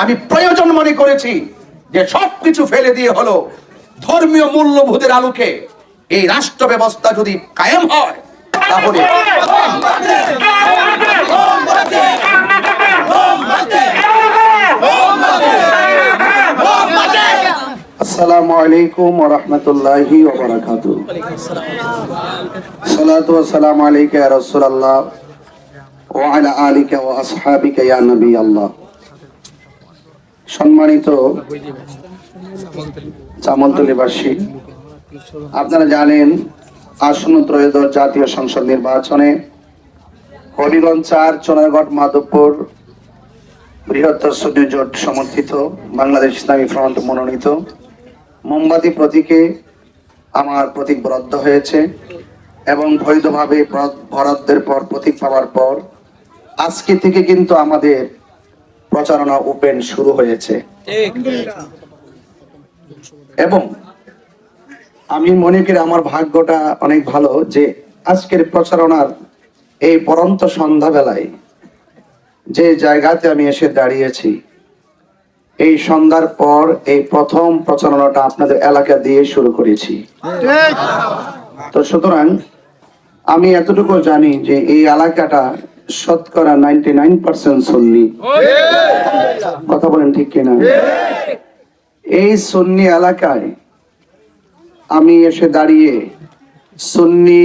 আমি প্রয়োজন মনে করেছি যে সবকিছু ফেলে দিয়ে হলো ধর্মীয় মূল্যবোধের আলোকে এই রাষ্ট্র ব্যবস্থা যদি কায়েম হয় তাহলে আসসালামু আলাইকুম ওয়া রাহমাতুল্লাহি ওয়া বারাকাতুহু। সালাতু ওয়া সালামু আলাইকা ইয়া রাসূলুল্লাহ ওয়া আলা আলিকা ওয়া আসহাবিকা ইয়া নবী আল্লাহ। সম্মানিত জামালতলীবাসী, আপনারা জানেন আসন্ন ত্রয়োদশ জাতীয় সংসদ নির্বাচনে হবিগঞ্জ ৪ চোনারগড় মাধবপুর বৃহত্তর সুন্নি জোট সমর্থিত বাংলাদেশ ইসলামী ফ্রন্ট মনোনীত মোমবাতি প্রতীকে আমার প্রতীক বরাদ্দ হয়েছে এবং বৈধভাবে বরাদ্দের পর প্রতীক পাওয়ার পর আজকে থেকে কিন্তু আমাদের প্রচারণা ওপেন শুরু হয়েছে এবং আমি মনে করি আমার ভাগ্যটা অনেক ভালো যে আজকের প্রচারণার এই পরন্ত সন্ধ্যাবেলায় যে জায়গাতে আমি এসে দাঁড়িয়েছি, এই সন্ধ্যার পর এই প্রথম প্রচারণাটা আপনাদের এলাকা দিয়ে শুরু করেছি। তো সুতরাং আমি এতটুকু জানি যে এই এলাকাটা শতকরা 99% সুন্নি। কথা বলেন ঠিক কিনা? এই সুন্নি এলাকায় আমি এসে দাঁড়িয়ে সুন্নি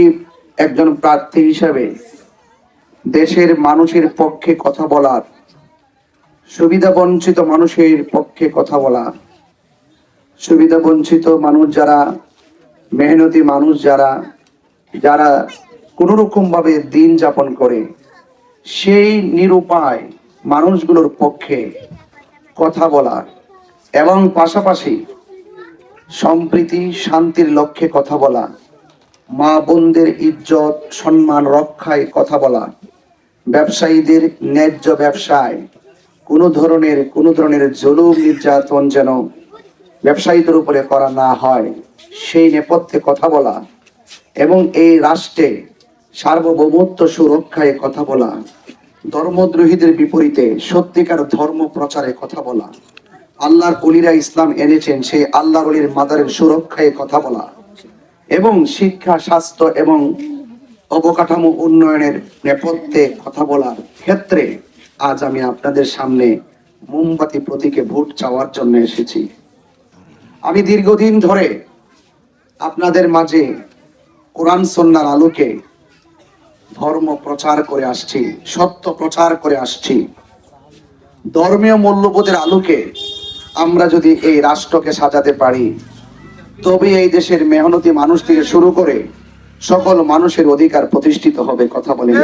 একজন প্রার্থী হিসাবে দেশের মানুষের পক্ষে কথা বলার, সুবিধা বঞ্চিত মানুষের পক্ষে কথা বলা, সুবিধা বঞ্চিত মানুষ যারা, মেহনতি মানুষ যারা যারা কোনো রকম ভাবে দিন যাপন করে সেই নিরুপায় মানুষগুলোর পক্ষে কথা বলা এবং পাশাপাশি সম্প্রীতি শান্তির লক্ষ্যে কথা বলা, মা বোনদের ইজ্জত সম্মান রক্ষায় কথা বলা, ব্যবসায়ীদের ন্যায্য ব্যবসায় কোনো ধরনের জুলুম নির্যাতন যেন ব্যবসায়ীদের উপরে করা না হয় সেই নেপথ্যে কথা বলা এবং এই রাষ্ট্রে সার্বভৌমত্ব সুরক্ষায় কথা বলা, ধর্মদ্রোহীদের বিপরীতে সত্যিকার ধর্ম প্রচারে কথা বলা, আল্লাহর ওলিরা ইসলাম এনেছেন সেই আল্লাহর ওলির মাদারের সুরক্ষায় কথা বলা এবং শিক্ষা, স্বাস্থ্য এবং অবকাঠামো উন্নয়নের নেপথ্যে কথা বলার ক্ষেত্রে আজ আমি আপনাদের সামনে মোমবাতি প্রতীকে ভোট চাওয়ার জন্য এসেছি। আমি দীর্ঘদিন ধরে আপনাদের মাঝে কোরআন সুন্নাহর আলোকে ধর্ম প্রচার করে আসছি, সত্য প্রচার করে আসছি। ধর্মীয় মূল্যবোধের আলোকে আমরা যদি এই রাষ্ট্রকে সাজাতে পারি তবে এই দেশের মেহনতি মানুষ থেকে শুরু করে সকল মানুষের অধিকার প্রতিষ্ঠিত হবে। কথা বলেন।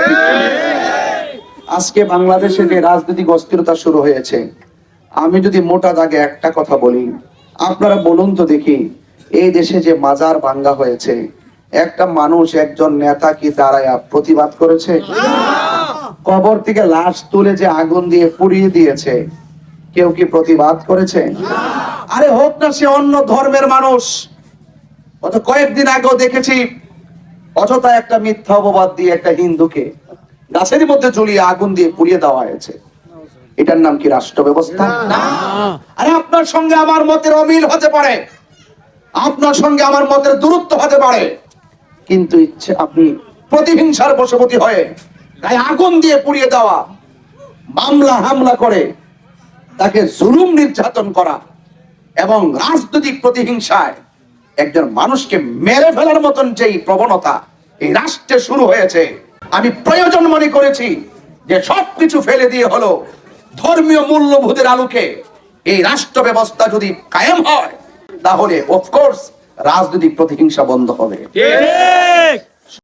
আজকে বাংলাদেশে যে রাজনৈতিক অস্থিরতা শুরু হয়েছে, আমি যদি মোটা দাগে একটা কথা বলি, আপনারা বলুন তো দেখি, এই দেশে যে মাজার ভাঙ্গা হয়েছে, একটা মানুষ, একজন নেতা কি দাঁড়ায়া প্রতিবাদ করেছে? কবর থেকে লাশ তুলে যে আগুন দিয়ে পুড়িয়ে দিয়েছে, কেউ কি প্রতিবাদ করেছে? আরে হোক না সে অন্য ধর্মের মানুষ। গত কয়েকদিন আগেও দেখেছি অযথা একটা মিথ্যা অপবাদ দিয়ে একটা হিন্দুকে গাছের মধ্যে ঝুলিয়ে আগুন দিয়ে পুড়িয়ে দেওয়া হয়েছে। এটার নাম কি রাষ্ট্র ব্যবস্থা? আরে আপনার সঙ্গে আমার মতের অমিল হতে পারে, আপনার সঙ্গে আমার মতের দূরত্ব হতে পারে, কিন্তু ইচ্ছে আপনি প্রতিহিংসার বশবর্তী হয়ে গায়ে আগুন দিয়ে পুড়িয়ে দেওয়া, মামলা হামলা করে তাকে জুলুম নির্যাতন করা এবং রাজনৈতিক প্রতিহিংসায় একজন মানুষকে মেরে ফেলার মতন যেই প্রবণতা এই রাষ্ট্রে শুরু হয়েছে, আমি প্রয়োজন মনে করেছি যে সবকিছু ফেলে দিয়ে হলো ধর্মীয় মূল্যবোধের আলোকে এই রাষ্ট্র ব্যবস্থা যদি কায়েম হয় তাহলে অফকোর্স রাজনৈতিক প্রতিহিংসা বন্ধ হবে।